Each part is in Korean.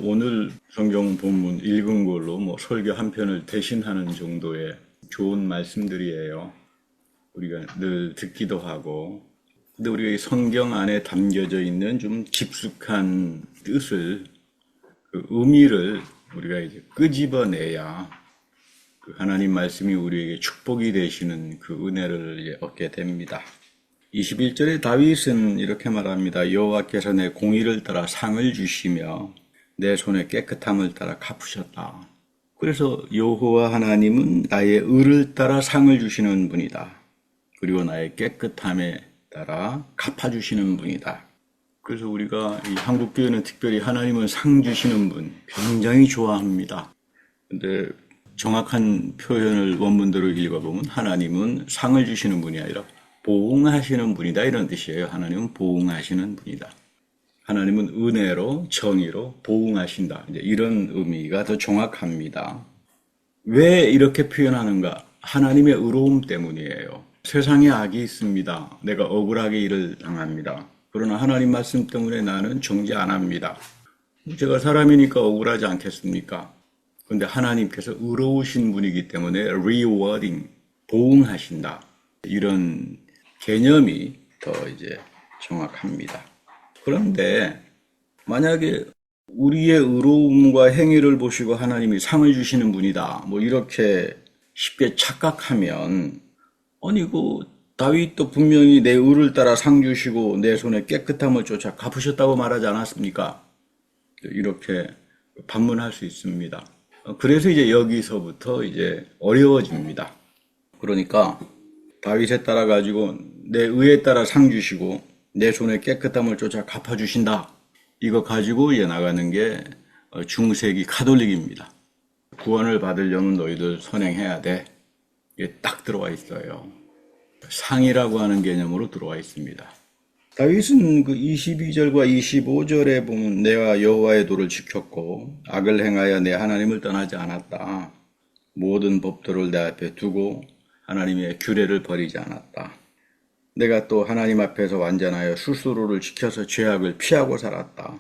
오늘 성경 본문 읽은 걸로 설교 한 편을 대신하는 정도의 좋은 말씀들이에요. 우리가 늘 듣기도 하고, 근데 우리가 이 성경 안에 담겨져 있는 좀 깊숙한 뜻을, 그 의미를 우리가 이제 끄집어내야 그 하나님 말씀이 우리에게 축복이 되시는 그 은혜를 이제 얻게 됩니다. 21절에 다윗은 이렇게 말합니다. 여호와께서 내 공의를 따라 상을 주시며 내 손의 깨끗함을 따라 갚으셨다. 그래서 여호와 하나님은 나의 의를 따라 상을 주시는 분이다. 그리고 나의 깨끗함에 따라 갚아주시는 분이다. 그래서 우리가 이 한국교회는 특별히 하나님은 상 주시는 분 굉장히 좋아합니다. 근데 정확한 표현을 원문대로 읽어보면 하나님은 상을 주시는 분이 아니라 보응하시는 분이다, 이런 뜻이에요. 하나님은 보응하시는 분이다. 하나님은 은혜로 정의로 보응하신다. 이제 이런 의미가 더 정확합니다. 왜 이렇게 표현하는가? 하나님의 의로움 때문이에요. 세상에 악이 있습니다. 내가 억울하게 일을 당합니다. 그러나 하나님 말씀 때문에 나는 정죄 안 합니다. 제가 사람이니까 억울하지 않겠습니까? 그런데 하나님께서 의로우신 분이기 때문에 rewarding, 보응하신다. 이런 개념이 더 이제 정확합니다. 그런데 만약에 우리의 의로움과 행위를 보시고 하나님이 상을 주시는 분이다, 이렇게 쉽게 착각하면, 아니 다윗도 분명히 내 의를 따라 상 주시고 내 손에 깨끗함을 쫓아 갚으셨다고 말하지 않았습니까? 이렇게 반문할 수 있습니다. 그래서 이제 여기서부터 이제 어려워집니다. 그러니까 다윗에 따라 가지고 내 의에 따라 상 주시고 내 손에 깨끗함을 쫓아 갚아주신다. 이거 가지고 이제 나가는 게 중세기 카톨릭입니다. 구원을 받으려면 너희들 선행해야 돼. 이게 딱 들어와 있어요. 상이라고 하는 개념으로 들어와 있습니다. 다윗은 그 22절과 25절에 보면 내가 여호와의 도를 지켰고 악을 행하여 내 하나님을 떠나지 않았다. 모든 법도를 내 앞에 두고 하나님의 규례를 버리지 않았다. 내가 또 하나님 앞에서 완전하여 스스로를 지켜서 죄악을 피하고 살았다.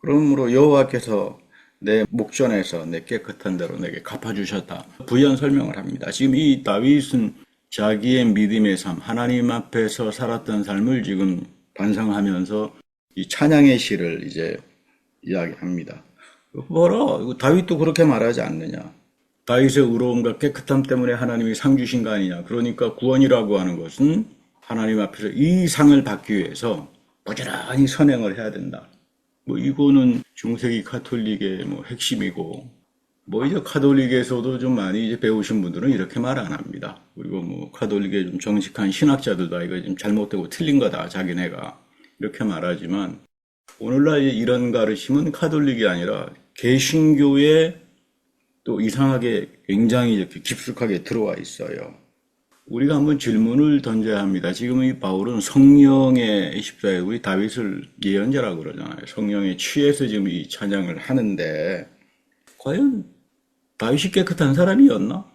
그러므로 여호와께서 내 목전에서 내 깨끗한 대로 내게 갚아주셨다. 부연 설명을 합니다. 지금 이 다윗은 자기의 믿음의 삶, 하나님 앞에서 살았던 삶을 지금 반성하면서 이 찬양의 시를 이제 이야기합니다. 봐라, 다윗도 그렇게 말하지 않느냐. 다윗의 의로움과 깨끗함 때문에 하나님이 상 주신 거 아니냐. 그러니까 구원이라고 하는 것은 하나님 앞에서 이 상을 받기 위해서 부지런히 선행을 해야 된다. 이거는 중세기 카톨릭의 핵심이고, 이제 카톨릭에서도 좀 많이 이제 배우신 분들은 이렇게 말 안 합니다. 그리고 카톨릭의 좀 정직한 신학자들도 이거 좀 잘못되고 틀린 거다, 자기네가. 이렇게 말하지만, 오늘날 이런 가르침은 카톨릭이 아니라 개신교에 또 이상하게 굉장히 이렇게 깊숙하게 들어와 있어요. 우리가 한번 질문을 던져야 합니다. 지금 이 바울은 성령의 십자에 우리 다윗을 예언자라고 그러잖아요. 성령에 취해서 지금 이 찬양을 하는데, 과연 다윗이 깨끗한 사람이었나?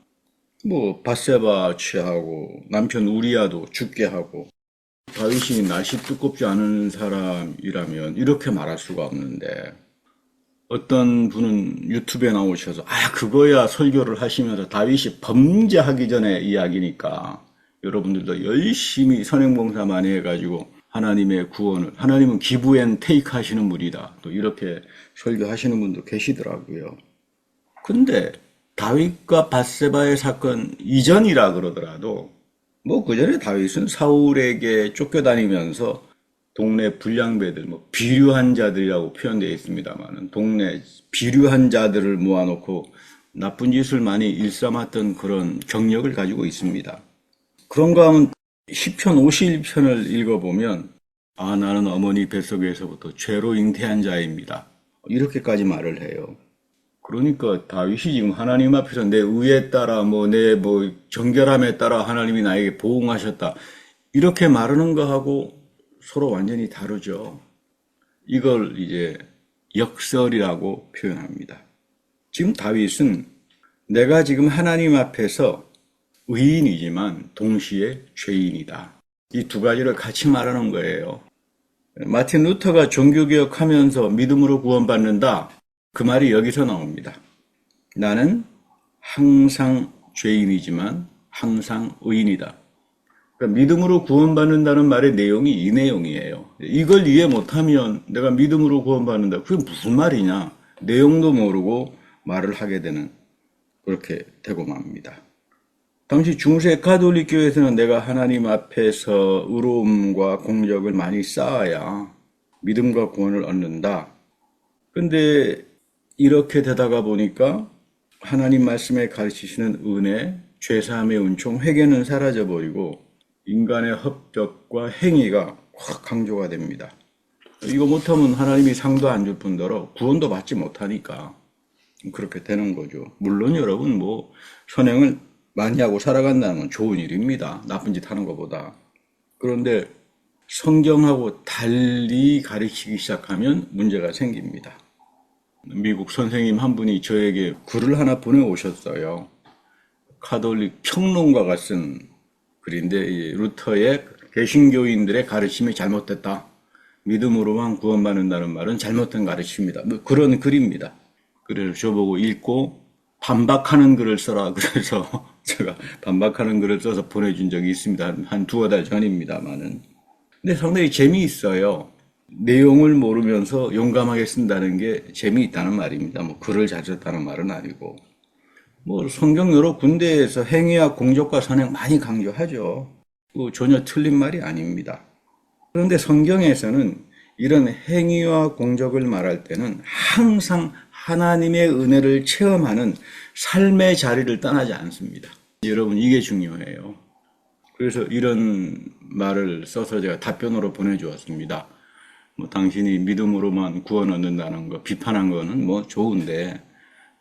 밧세바 취하고 남편 우리야도 죽게 하고, 다윗이 낯이 두껍지 않은 사람이라면 이렇게 말할 수가 없는데, 어떤 분은 유튜브에 나오셔서 그거야 설교를 하시면서 다윗이 범죄하기 전에 이야기니까 여러분들도 열심히 선행봉사 많이 해가지고 하나님의 구원을, 하나님은 기브 앤 테이크 하시는 분이다, 또 이렇게 설교하시는 분도 계시더라고요. 근데 다윗과 밧세바의 사건 이전이라 그러더라도 그 전에 다윗은 사울에게 쫓겨다니면서 동네 불량배들, 비류한 자들이라고 표현되어 있습니다만, 동네 비류한 자들을 모아놓고 나쁜 짓을 많이 일삼았던 그런 경력을 가지고 있습니다. 그런가 하면 시편 51편을 읽어보면, 나는 어머니 뱃속에서부터 죄로 잉태한 자입니다. 이렇게까지 말을 해요. 그러니까 다윗이 지금 하나님 앞에서 내 의에 따라 내 정결함에 따라 하나님이 나에게 보응하셨다, 이렇게 말하는 거하고 서로 완전히 다르죠. 이걸 이제 역설이라고 표현합니다. 지금 다윗은 내가 지금 하나님 앞에서 의인이지만 동시에 죄인이다, 이 두 가지를 같이 말하는 거예요. 마틴 루터가 종교개혁하면서 믿음으로 구원받는다, 그 말이 여기서 나옵니다. 나는 항상 죄인이지만 항상 의인이다. 그러니까 믿음으로 구원받는다는 말의 내용이 이 내용이에요. 이걸 이해 못하면 내가 믿음으로 구원받는다. 그게 무슨 말이냐? 내용도 모르고 말을 하게 되는 그렇게 되고 맙니다. 당시 중세 가톨릭 교회에서는 내가 하나님 앞에서 의로움과 공적을 많이 쌓아야 믿음과 구원을 얻는다. 근데 이렇게 되다가 보니까 하나님 말씀에 가르치시는 은혜, 죄사함의 은총, 회개는 사라져버리고 인간의 협력과 행위가 확 강조가 됩니다. 이거 못하면 하나님이 상도 안 줄 뿐더러 구원도 받지 못하니까 그렇게 되는 거죠. 물론 여러분 선행을 많이 하고 살아간다는 건 좋은 일입니다. 나쁜 짓 하는 것보다. 그런데 성경하고 달리 가르치기 시작하면 문제가 생깁니다. 미국 선생님 한 분이 저에게 글을 하나 보내오셨어요. 가톨릭 평론가가 쓴 글인데 루터의 개신교인들의 가르침이 잘못됐다. 믿음으로만 구원받는다는 말은 잘못된 가르침입니다. 그런 글입니다. 그래서 저보고 읽고 반박하는 글을 써라. 그래서 제가 반박하는 글을 써서 보내준 적이 있습니다. 한 두어 달 전입니다만은. 근데 상당히 재미있어요. 내용을 모르면서 용감하게 쓴다는 게 재미있다는 말입니다. 글을 잘 썼다는 말은 아니고. 성경 여러 군데에서 행위와 공적과 선행 많이 강조하죠. 전혀 틀린 말이 아닙니다. 그런데 성경에서는 이런 행위와 공적을 말할 때는 항상 하나님의 은혜를 체험하는 삶의 자리를 떠나지 않습니다. 여러분, 이게 중요해요. 그래서 이런 말을 써서 제가 답변으로 보내주었습니다. 당신이 믿음으로만 구원 얻는다는 거 비판한 거는 좋은데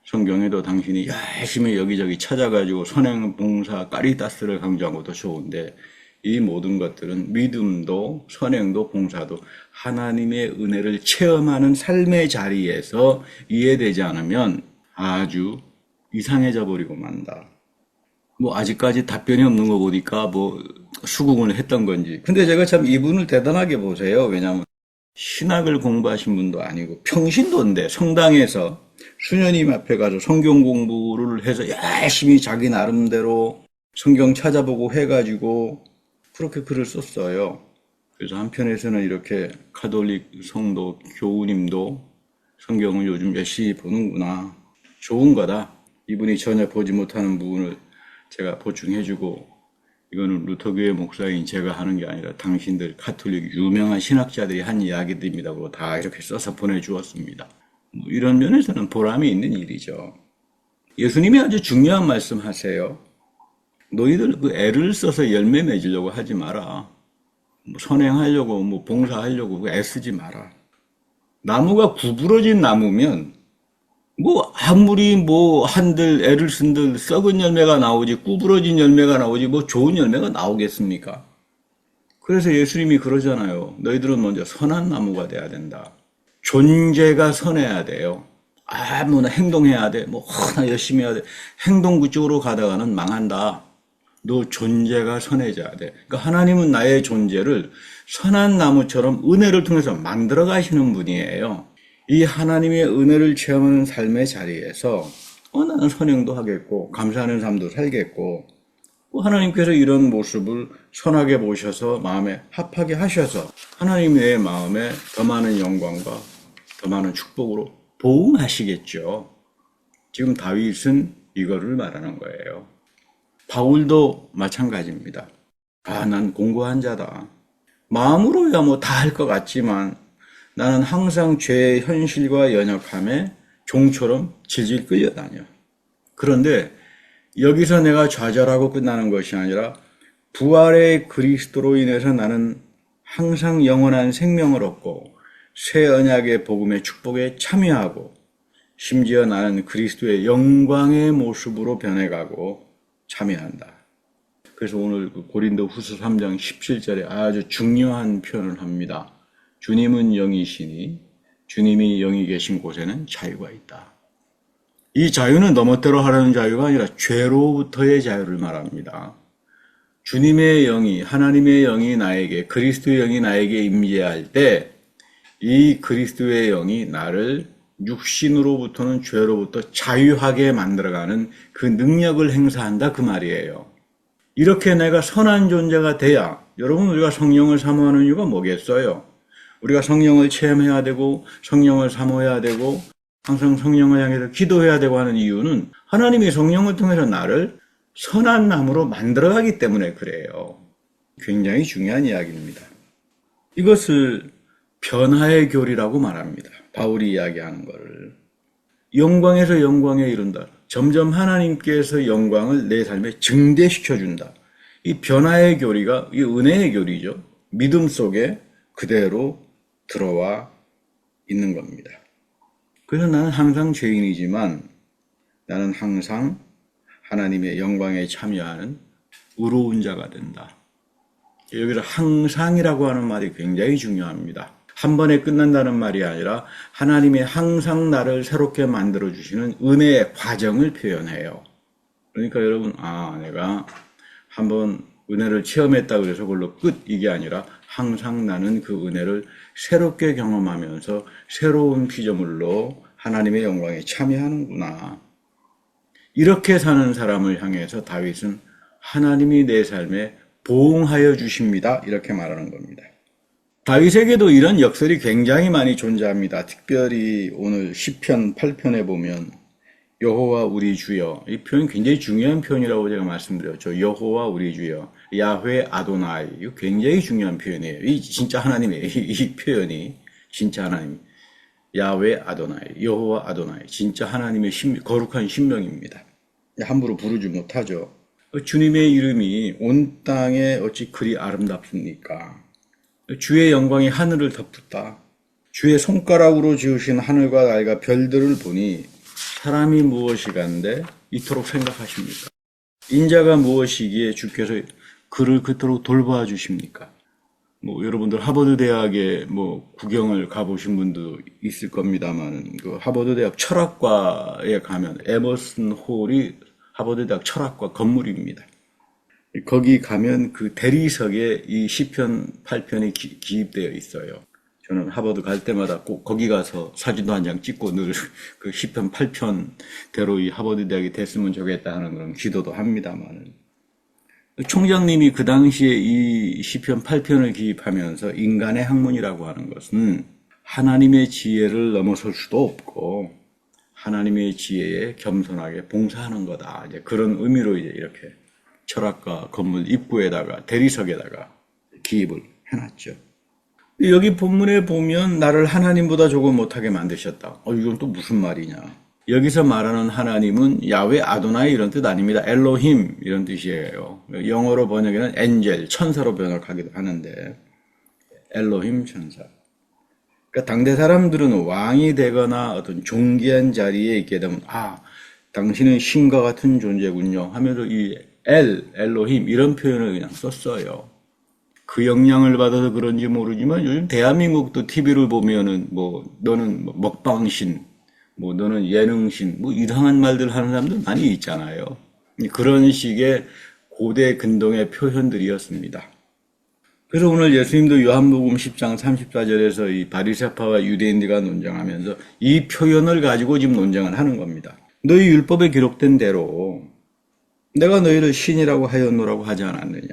성경에도 당신이 열심히 여기저기 찾아가지고 선행, 봉사, 까리타스를 강조한 것도 좋은데 이 모든 것들은 믿음도 선행도 봉사도 하나님의 은혜를 체험하는 삶의 자리에서 이해되지 않으면 아주 이상해져 버리고 만다. 아직까지 답변이 없는 거 보니까 수긍을 했던 건지. 근데 제가 참 이분을 대단하게 보세요. 왜냐하면 신학을 공부하신 분도 아니고 평신도인데 성당에서 수녀님 앞에 가서 성경 공부를 해서 열심히 자기 나름대로 성경 찾아보고 해가지고 그렇게 글을 썼어요. 그래서 한편에서는 이렇게 가톨릭 성도 교우님도 성경을 요즘 열심히 보는구나. 좋은 거다. 이분이 전혀 보지 못하는 부분을 제가 보충해주고 이거는 루터교회 목사인 제가 하는 게 아니라 당신들 가톨릭 유명한 신학자들이 한 이야기들입니다. 그거 다 이렇게 써서 보내주었습니다. 이런 면에서는 보람이 있는 일이죠. 예수님이 아주 중요한 말씀 하세요. 너희들 애를 써서 열매 맺으려고 하지 마라. 선행하려고 봉사하려고 애쓰지 마라. 나무가 구부러진 나무면 아무리 한들 애를 쓴들 썩은 열매가 나오지 구부러진 열매가 나오지 좋은 열매가 나오겠습니까? 그래서 예수님이 그러잖아요. 너희들은 먼저 선한 나무가 돼야 된다. 존재가 선해야 돼요. 아무나 행동해야 돼. 나 열심히 해야 돼. 행동 그쪽으로 가다가는 망한다. 너 존재가 선해져야 돼. 그러니까 하나님은 나의 존재를 선한 나무처럼 은혜를 통해서 만들어 가시는 분이에요. 이 하나님의 은혜를 체험하는 삶의 자리에서 나는 선행도 하겠고 감사하는 삶도 살겠고 하나님께서 이런 모습을 선하게 보셔서 마음에 합하게 하셔서 하나님이 내 마음에 더 많은 영광과 더 많은 축복으로 보응하시겠죠. 지금 다윗은 이거를 말하는 거예요. 바울도 마찬가지입니다. 난 공고한 자다. 마음으로야 다 할 것 같지만 나는 항상 죄의 현실과 연약함에 종처럼 질질 끌려다녀. 그런데 여기서 내가 좌절하고 끝나는 것이 아니라 부활의 그리스도로 인해서 나는 항상 영원한 생명을 얻고 새 언약의 복음의 축복에 참여하고 심지어 나는 그리스도의 영광의 모습으로 변해가고 참여한다. 그래서 오늘 고린도 후서 3장 17절에 아주 중요한 표현을 합니다. 주님은 영이시니 주님이 영이 계신 곳에는 자유가 있다. 이 자유는 너멋대로 하라는 자유가 아니라 죄로부터의 자유를 말합니다. 주님의 영이, 하나님의 영이 나에게, 그리스도의 영이 나에게 임재할 때 이 그리스도의 영이 나를 육신으로부터는 죄로부터 자유하게 만들어가는 그 능력을 행사한다 그 말이에요. 이렇게 내가 선한 존재가 돼야, 여러분 우리가 성령을 사모하는 이유가 뭐겠어요? 우리가 성령을 체험해야 되고 성령을 사모해야 되고 항상 성령을 향해서 기도해야 되고 하는 이유는 하나님이 성령을 통해서 나를 선한 나무로 만들어가기 때문에 그래요. 굉장히 중요한 이야기입니다. 이것을 변화의 교리라고 말합니다. 바울이 이야기하는 것을. 영광에서 영광에 이른다. 점점 하나님께서 영광을 내 삶에 증대시켜준다. 이 변화의 교리가 이 은혜의 교리죠. 믿음 속에 그대로 들어와 있는 겁니다. 그래서 나는 항상 죄인이지만 나는 항상 하나님의 영광에 참여하는 의로운 자가 된다. 여기서 항상이라고 하는 말이 굉장히 중요합니다. 한 번에 끝난다는 말이 아니라 하나님이 항상 나를 새롭게 만들어주시는 은혜의 과정을 표현해요. 그러니까 여러분, 내가 한번 은혜를 체험했다 그래서 그걸로 끝 이게 아니라 항상 나는 그 은혜를 새롭게 경험하면서 새로운 피조물로 하나님의 영광에 참여하는구나. 이렇게 사는 사람을 향해서 다윗은 하나님이 내 삶에 보응하여 주십니다. 이렇게 말하는 겁니다. 다윗에게도 이런 역설이 굉장히 많이 존재합니다. 특별히 오늘 시편 8편에 보면 여호와 우리 주여, 이 표현 굉장히 중요한 표현이라고 제가 말씀드렸죠. 여호와 우리 주여, 야훼 아도나이, 이거 굉장히 중요한 표현이에요. 이 진짜 하나님이에요. 이 표현이 진짜 하나님. 야훼 아도나이, 여호와 아도나이, 진짜 하나님의 거룩한 신명입니다. 함부로 부르지 못하죠. 주님의 이름이 온 땅에 어찌 그리 아름답습니까? 주의 영광이 하늘을 덮었다. 주의 손가락으로 지으신 하늘과 달과 별들을 보니 사람이 무엇이간데 이토록 생각하십니까? 인자가 무엇이기에 주께서 그를 그토록 돌보아 주십니까? 여러분들 하버드 대학에 구경을 가보신 분도 있을 겁니다만, 그 하버드 대학 철학과에 가면 에머슨 홀이 하버드 대학 철학과 건물입니다. 거기 가면 그 대리석에 이 시편 8편이 기입되어 있어요. 저는 하버드 갈 때마다 꼭 거기 가서 사진도 한 장 찍고 늘 그 시편 8편대로 이 하버드 대학이 됐으면 좋겠다 하는 그런 기도도 합니다만, 총장님이 그 당시에 이 시편 8편을 기입하면서 인간의 학문이라고 하는 것은 하나님의 지혜를 넘어설 수도 없고 하나님의 지혜에 겸손하게 봉사하는 거다. 이제 그런 의미로 이제 이렇게 철학과 건물 입구에다가 대리석에다가 기입을 해놨죠. 여기 본문에 보면 나를 하나님보다 조금 못하게 만드셨다. 이건 또 무슨 말이냐. 여기서 말하는 하나님은 야훼 아도나이 이런 뜻 아닙니다. 엘로힘 이런 뜻이에요. 영어로 번역에는 엔젤, 천사로 번역하기도 하는데 엘로힘 천사. 그러니까 당대 사람들은 왕이 되거나 어떤 존귀한 자리에 있게 되면 당신은 신과 같은 존재군요 하면서 이 엘로힘 이런 표현을 그냥 썼어요. 그 영향을 받아서 그런지 모르지만 요즘 대한민국도 TV를 보면은 너는 먹방신, 너는 예능신, 이상한 말들 하는 사람들 많이 있잖아요. 그런 식의 고대 근동의 표현들이었습니다. 그래서 오늘 예수님도 요한복음 10장 34절에서 이 바리새파와 유대인들과 논쟁하면서 이 표현을 가지고 지금 논쟁을 하는 겁니다. 너희 율법에 기록된 대로 내가 너희를 신이라고 하였노라고 하지 않았느냐.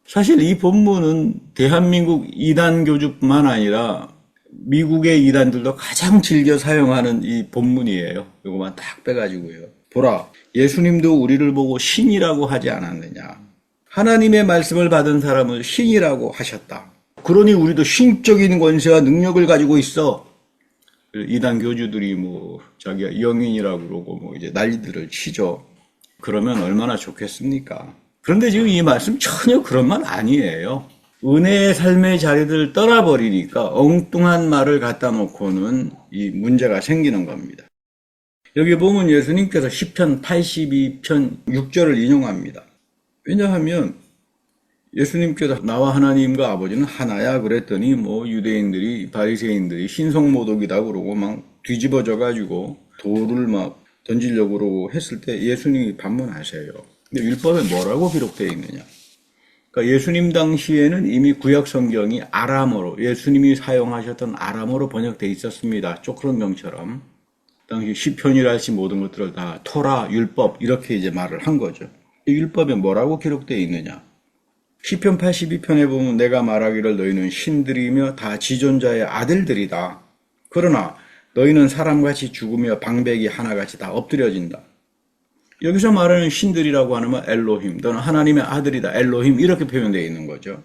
사실 이 본문은 대한민국 이단교주뿐만 아니라 미국의 이단들도 가장 즐겨 사용하는 이 본문이에요. 이거만 딱 빼가지고요. 보라, 예수님도 우리를 보고 신이라고 하지 않았느냐. 하나님의 말씀을 받은 사람을 신이라고 하셨다. 그러니 우리도 신적인 권세와 능력을 가지고 있어. 이단 교주들이 자기가 영인이라고 그러고 이제 난리들을 치죠. 그러면 얼마나 좋겠습니까? 그런데 지금 이 말씀 전혀 그런 말 아니에요. 은혜의 삶의 자리를 떠나버리니까 엉뚱한 말을 갖다 놓고는 이 문제가 생기는 겁니다. 여기 보면 예수님께서 시편 82편 6절을 인용합니다. 왜냐하면 예수님께서 나와 하나님과 아버지는 하나야 그랬더니 유대인들이 바리새인들이 신성모독이다 그러고 막 뒤집어져 가지고 돌을 막 던지려고 그러고 했을 때 예수님이 반문하세요. 근데 율법에 뭐라고 기록되어 있느냐? 그러니까 예수님 당시에는 이미 구약 성경이 아람어로, 예수님이 사용하셨던 아람어로 번역되어 있었습니다. 쪼크론경처럼. 당시 시편이랄지 모든 것들을 다 토라, 율법 이렇게 이제 말을 한 거죠. 이 율법에 뭐라고 기록되어 있느냐? 시편 82편에 보면 내가 말하기를 너희는 신들이며 다 지존자의 아들들이다. 그러나 너희는 사람같이 죽으며 방백이 하나같이 다 엎드려진다. 여기서 말하는 신들이라고 하면 엘로힘, 너는 하나님의 아들이다. 엘로힘 이렇게 표현되어 있는 거죠.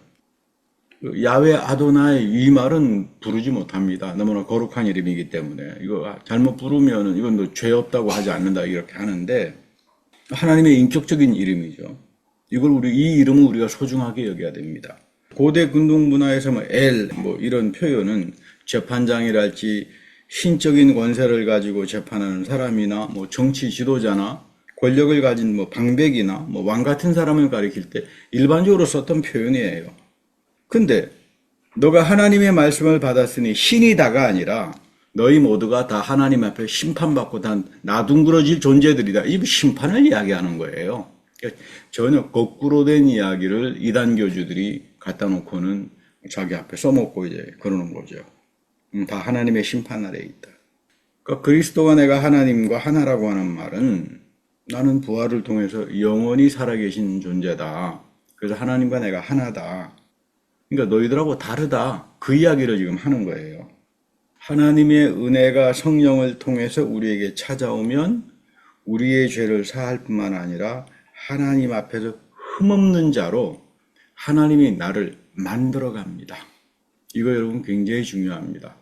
야외 아도나의 이 말은 부르지 못합니다. 너무나 거룩한 이름이기 때문에 이거 잘못 부르면 이건 죄 없다고 하지 않는다 이렇게 하는데 하나님의 인격적인 이름이죠. 이 이름은 우리가 소중하게 여겨야 됩니다. 고대 근동 문화에서 이런 표현은 재판장이랄지 신적인 권세를 가지고 재판하는 사람이나 정치 지도자나 권력을 가진 방백이나 왕 같은 사람을 가리킬 때 일반적으로 썼던 표현이에요. 근데 너가 하나님의 말씀을 받았으니 신이다가 아니라 너희 모두가 다 하나님 앞에 심판받고 다 나둥그러질 존재들이다. 이 심판을 이야기하는 거예요. 전혀 거꾸로 된 이야기를 이단교주들이 갖다 놓고는 자기 앞에 써먹고 이제 그러는 거죠. 다 하나님의 심판 아래에 있다. 그러니까 그리스도가 내가 하나님과 하나라고 하는 말은 나는 부활을 통해서 영원히 살아계신 존재다. 그래서 하나님과 내가 하나다. 그러니까 너희들하고 다르다. 그 이야기를 지금 하는 거예요. 하나님의 은혜가 성령을 통해서 우리에게 찾아오면 우리의 죄를 사할 뿐만 아니라 하나님 앞에서 흠없는 자로 하나님이 나를 만들어 갑니다. 이거 여러분 굉장히 중요합니다.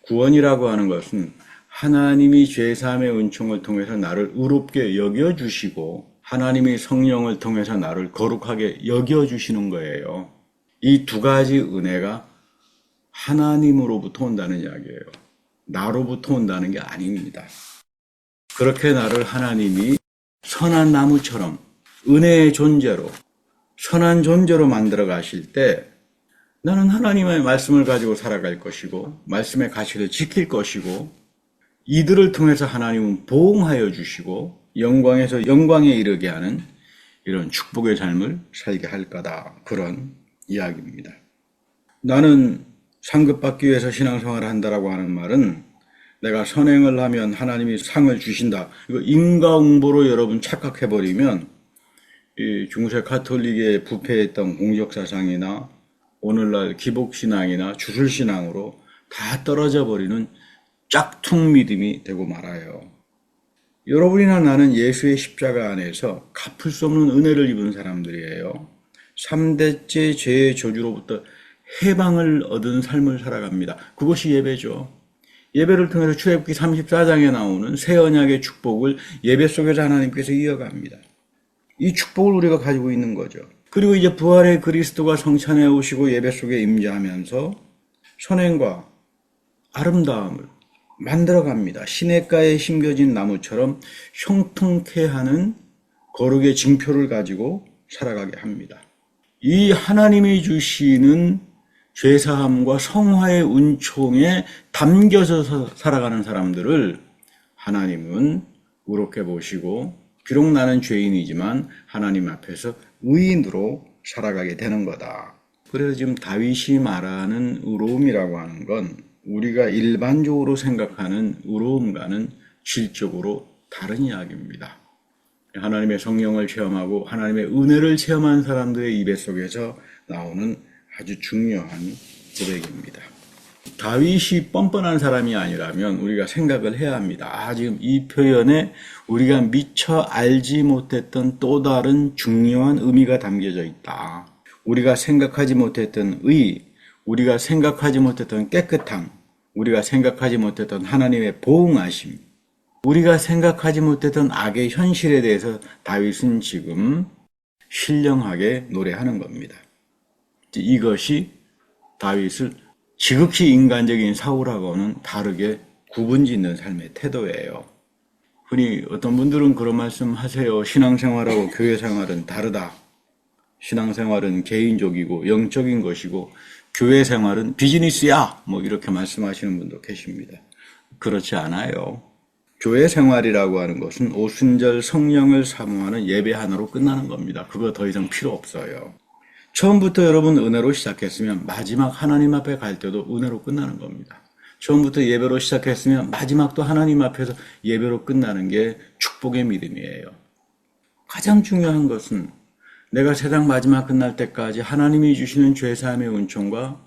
구원이라고 하는 것은 하나님이 죄사함의 은총을 통해서 나를 의롭게 여겨주시고 하나님이 성령을 통해서 나를 거룩하게 여겨주시는 거예요. 이 두 가지 은혜가 하나님으로부터 온다는 이야기예요. 나로부터 온다는 게 아닙니다. 그렇게 나를 하나님이 선한 나무처럼 은혜의 존재로 선한 존재로 만들어 가실 때 나는 하나님의 말씀을 가지고 살아갈 것이고 말씀의 가치를 지킬 것이고 이들을 통해서 하나님은 보응하여 주시고 영광에서 영광에 이르게 하는 이런 축복의 삶을 살게 할 거다. 그런 이야기입니다. 나는 상급받기 위해서 신앙생활을 한다라고 하는 말은 내가 선행을 하면 하나님이 상을 주신다. 이거 인과응보로 여러분 착각해버리면 이 중세 가톨릭에 부패했던 공적사상이나 오늘날 기복신앙이나 주술신앙으로 다 떨어져 버리는 짝퉁 믿음이 되고 말아요. 여러분이나 나는 예수의 십자가 안에서 갚을 수 없는 은혜를 입은 사람들이에요. 3대째 죄의 저주로부터 해방을 얻은 삶을 살아갑니다. 그것이 예배죠. 예배를 통해서 출애굽기 34장에 나오는 새 언약의 축복을 예배 속에서 하나님께서 이어갑니다. 이 축복을 우리가 가지고 있는 거죠. 그리고 이제 부활의 그리스도가 성찬에 오시고 예배 속에 임재하면서 선행과 아름다움을 만들어갑니다. 시냇가에 심겨진 나무처럼 형통케 하는 거룩의 징표를 가지고 살아가게 합니다. 이 하나님이 주시는 죄사함과 성화의 은총에 담겨서 살아가는 사람들을 하나님은 의롭게 보시고 비록 나는 죄인이지만 하나님 앞에서 의인으로 살아가게 되는 거다. 그래서 지금 다윗이 말하는 의로움이라고 하는 건 우리가 일반적으로 생각하는 의로움과는 질적으로 다른 이야기입니다. 하나님의 성령을 체험하고 하나님의 은혜를 체험한 사람들의 입에 속에서 나오는 아주 중요한 고백입니다. 다윗이 뻔뻔한 사람이 아니라면 우리가 생각을 해야 합니다. 지금 이 표현에 우리가 미처 알지 못했던 또 다른 중요한 의미가 담겨져 있다. 우리가 생각하지 못했던 우리가 생각하지 못했던 깨끗함, 우리가 생각하지 못했던 하나님의 보응하심, 우리가 생각하지 못했던 악의 현실에 대해서 다윗은 지금 신령하게 노래하는 겁니다. 이것이 다윗을 지극히 인간적인 사울하고는 다르게 구분짓는 삶의 태도예요. 흔히 어떤 분들은 그런 말씀 하세요. 신앙생활하고 교회생활은 다르다. 신앙생활은 개인적이고 영적인 것이고 교회생활은 비즈니스야. 이렇게 말씀하시는 분도 계십니다. 그렇지 않아요. 교회생활이라고 하는 것은 오순절 성령을 사모하는 예배 하나로 끝나는 겁니다. 그거 더 이상 필요 없어요. 처음부터 여러분 은혜로 시작했으면 마지막 하나님 앞에 갈 때도 은혜로 끝나는 겁니다. 처음부터 예배로 시작했으면 마지막도 하나님 앞에서 예배로 끝나는 게 축복의 믿음이에요. 가장 중요한 것은 내가 세상 마지막 끝날 때까지 하나님이 주시는 죄사함의 은총과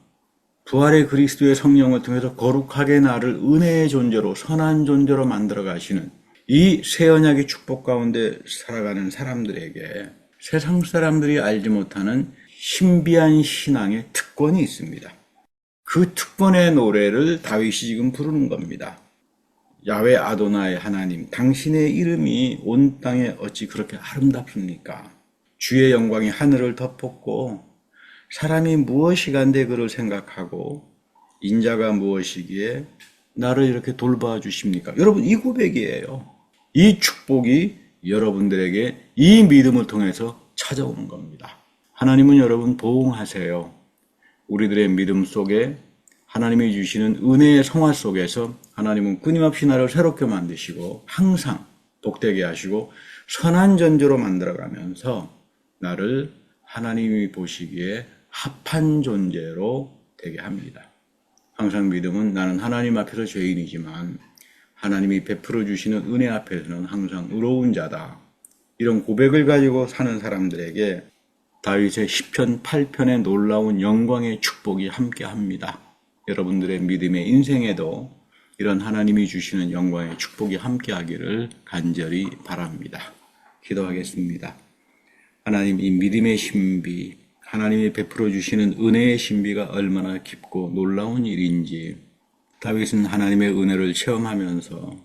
부활의 그리스도의 성령을 통해서 거룩하게 나를 은혜의 존재로 선한 존재로 만들어 가시는 이 새 언약의 축복 가운데 살아가는 사람들에게 세상 사람들이 알지 못하는 신비한 신앙의 특권이 있습니다. 그 특권의 노래를 다윗이 지금 부르는 겁니다. 야훼 아도나의 하나님, 당신의 이름이 온 땅에 어찌 그렇게 아름답습니까? 주의 영광이 하늘을 덮었고 사람이 무엇이간데 그를 생각하고 인자가 무엇이기에 나를 이렇게 돌봐 주십니까? 여러분, 이 고백이에요. 이 축복이 여러분들에게 이 믿음을 통해서 찾아오는 겁니다. 하나님은 여러분 보응하세요. 우리들의 믿음 속에 하나님이 주시는 은혜의 성화 속에서 하나님은 끊임없이 나를 새롭게 만드시고 항상 복되게 하시고 선한 존재로 만들어가면서 나를 하나님이 보시기에 합한 존재로 되게 합니다. 항상 믿음은 나는 하나님 앞에서 죄인이지만 하나님이 베풀어 주시는 은혜 앞에서는 항상 의로운 자다. 이런 고백을 가지고 사는 사람들에게 다윗의 시편 8편의 놀라운 영광의 축복이 함께합니다. 여러분들의 믿음의 인생에도 이런 하나님이 주시는 영광의 축복이 함께하기를 간절히 바랍니다. 기도하겠습니다. 하나님, 이 믿음의 신비, 하나님이 베풀어 주시는 은혜의 신비가 얼마나 깊고 놀라운 일인지 다윗은 하나님의 은혜를 체험하면서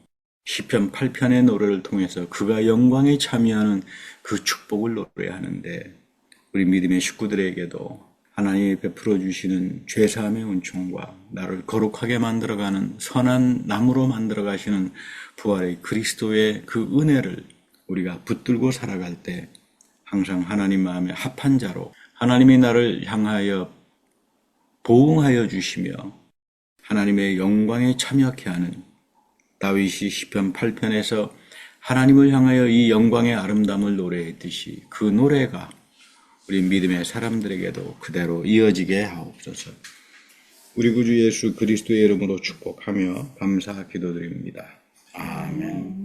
시편 8편의 노래를 통해서 그가 영광에 참여하는 그 축복을 노래하는데 우리 믿음의 식구들에게도 하나님이 베풀어 주시는 죄사함의 은총과 나를 거룩하게 만들어가는 선한 나무로 만들어 가시는 부활의 그리스도의 그 은혜를 우리가 붙들고 살아갈 때 항상 하나님 마음에 합한 자로 하나님이 나를 향하여 보응하여 주시며 하나님의 영광에 참여케 하는 다윗이 시편 8편에서 하나님을 향하여 이 영광의 아름다움을 노래했듯이 그 노래가 우리 믿음의 사람들에게도 그대로 이어지게 하옵소서. 우리 구주 예수 그리스도의 이름으로 축복하며 감사 기도드립니다. 아멘.